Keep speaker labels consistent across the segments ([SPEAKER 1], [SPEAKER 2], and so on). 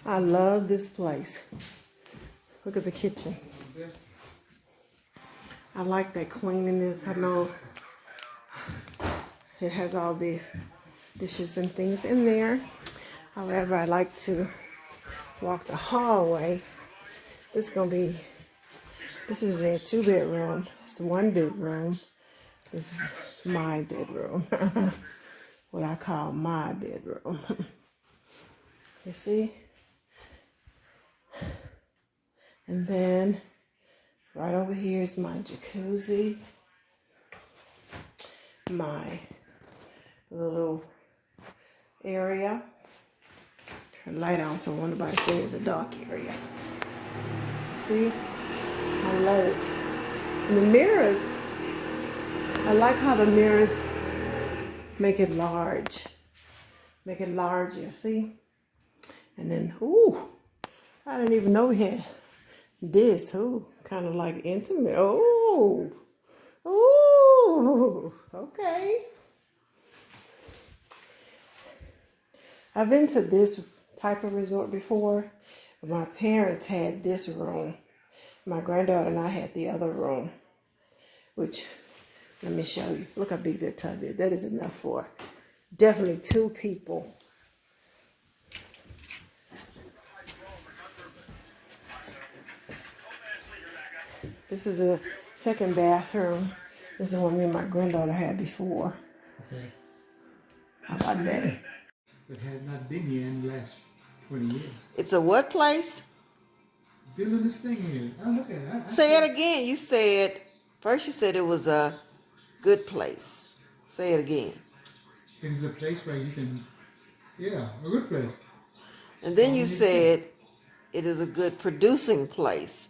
[SPEAKER 1] I love this place. Look at the kitchen. I like that cleanliness. I know it has all the dishes and things in there. However, I like to walk the hallway. This is their 2-bedroom. It's the 1-bedroom. This is my bedroom. What I call my bedroom. You see? And then right over here is my jacuzzi. My little area. Turn the light on so nobody says it's a dark area. See? I love it. And the mirrors, I like how the mirrors make it large. Make it larger, see? And then, ooh, I didn't even know we had this, kind of like intimate. Oh, okay. I've been to this type of resort before. My parents had this room. My granddaughter and I had the other room, which, let me show you. Look how big that tub is. That is enough for definitely 2 people. This is a second bathroom. This is the one me and my granddaughter had before.
[SPEAKER 2] Okay.
[SPEAKER 1] How about that?
[SPEAKER 2] It has not been here in the last 20 years.
[SPEAKER 1] It's a what place?
[SPEAKER 2] Building this thing here. Oh, look at it.
[SPEAKER 1] Say it again. You said, first you said it was a good place. Say it again.
[SPEAKER 2] It is a place where you can, a good place.
[SPEAKER 1] And then you said it is a good producing place.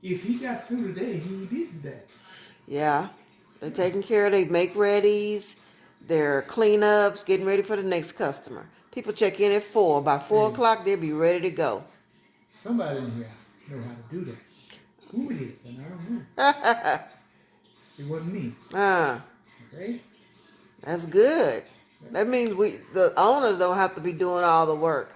[SPEAKER 2] If he got through today, he did that.
[SPEAKER 1] Yeah. They're taking care of, they make readies, their cleanups, getting ready for the next customer. People check in at 4. By 4 o'clock, they'll be ready to go.
[SPEAKER 2] Somebody in here know how to do that. Who it is, and I don't know. It wasn't me. Okay?
[SPEAKER 1] That's good. That means the owners don't have to be doing all the work.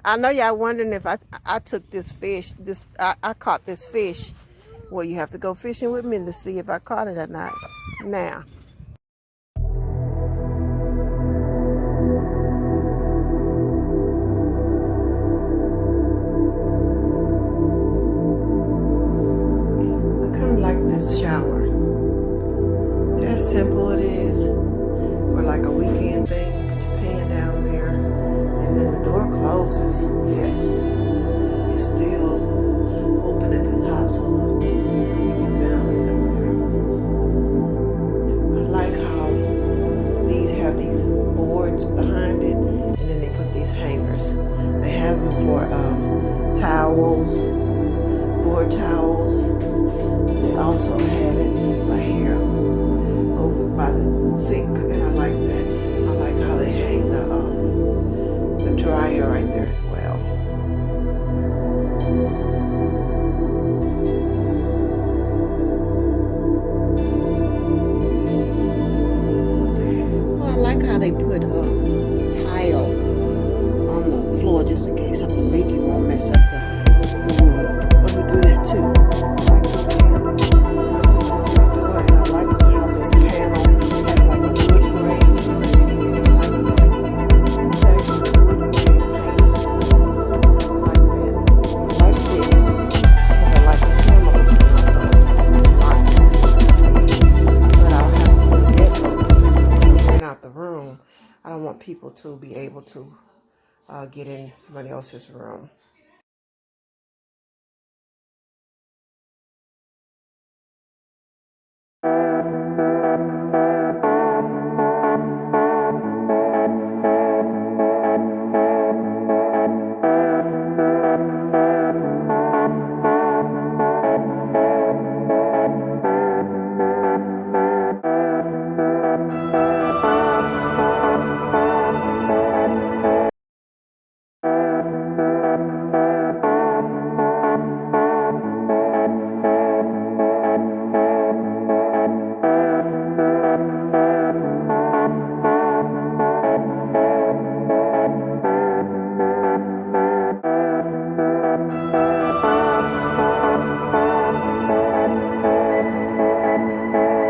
[SPEAKER 1] I know y'all wondering if I took this fish. I caught this fish. Well, you have to go fishing with me to see if I caught it or not. Now. I kind of like this shower. See how simple it is for like a weekend thing. Put your pan down there, and then the door closes. Yet it's still open at the top, so look, you can ventilate up there. I like how these have these boards behind it, and then they put these hangers. They have them for towels, board towels. They also have it right here over by the sink, and I like that. I like how they hang the dryer right there as well. people to be able to get in somebody else's room.